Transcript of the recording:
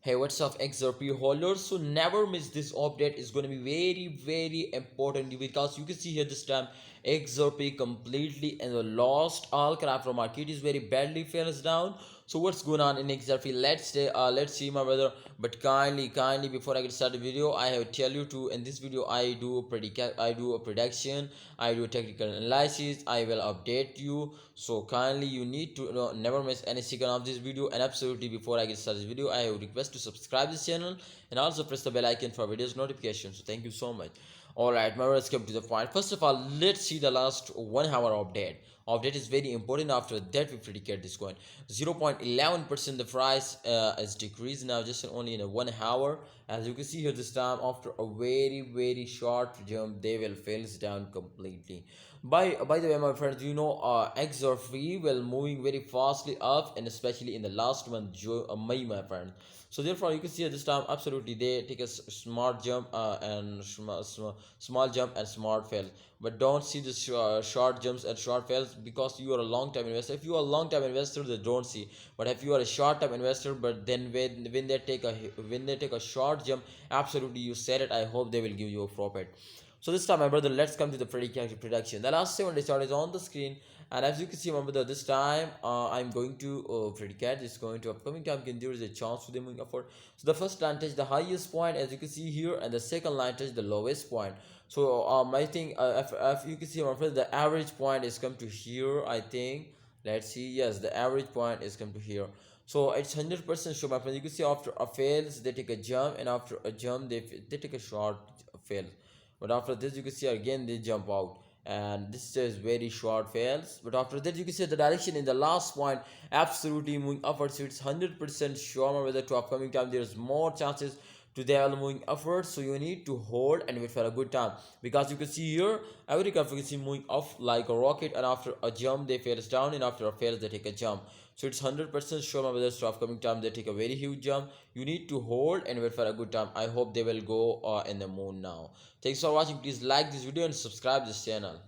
Hey, what's up, XRP holders? So never miss this update. Is going to be very important because you can see here this time XRP completely and the lost all crypto market is very badly falls down. So what's going on in XRP? Let's see my brother. But kindly before I get started the video, I have tell you to in this video I do a prediction, I do a technical analysis, I will update you. So kindly you need to never miss any second of this video. And absolutely before I get started this video, I have request to subscribe this channel and also press the bell icon for videos notifications. So thank you so much. Alright, now let's come to the point. First of all, let's see the last 1 hour update. Update is very important. After that we predicate this coin 0.11% the price is decreased now just only in a 1 hour. As you can see here this time after a very short jump they will fails down completely. By the way my friends, you know XRP will moving very fastly up, and especially in the last month May my friend. So therefore you can see at this time absolutely they take a smart jump and small jump and smart fail, but don't see the short jumps and short fails because you are a long time investor. If you are a long time investor they don't see, but if you are a short time investor, but then when they take a short jump, absolutely you said it, I hope they will give you a profit. So this time my brother, let's come to the prediction. The last 7 days chart is on the screen, and as you can see my brother, this time I'm going to predicate this going to upcoming time can there is a chance for them moving upward. So the first line touch the highest point as you can see here, and the second line touch the lowest point. So I think if you can see my friend, the average point is come to here, I think. Let's see. Yes, the average point is come to here. So it's 100% sure my friend. You can see after a fails they take a jump, and after a jump they take a short fail, but after this you can see again they jump out, and this is very short fails. But after that you can see the direction in the last point absolutely moving upwards. So it's 100% sure whether to upcoming time there's more chances to they are moving upwards. So you need to hold and wait for a good time, because you can see here every curve you can see moving up like a rocket, and after a jump they fails down, and after a fails they take a jump. So it's 100% sure whether to upcoming time they take a very huge jump. You need to hold and wait for a good time. I hope they will go in the moon now. Thanks for watching. Please like this video and subscribe this channel.